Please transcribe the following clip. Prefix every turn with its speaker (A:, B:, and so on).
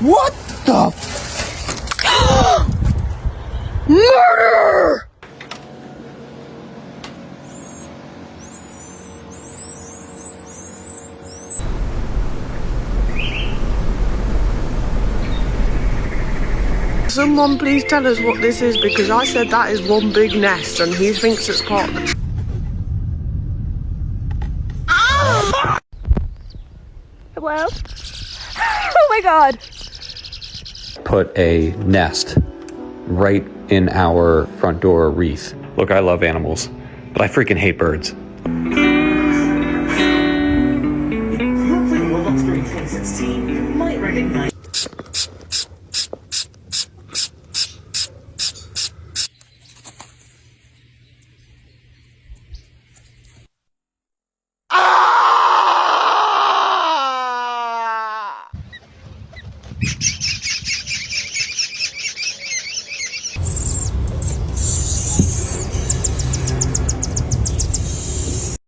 A: What the? Murder! Someone please tell us what this is, because I said that is one big nest and he thinks it's part of the...
B: Hello? Oh my god!
C: Put a nest right in our front door wreath. Look, I love animals, but I freaking hate birds.
D: If you're playing Roblox during 2016, you might recognize...
A: Ah!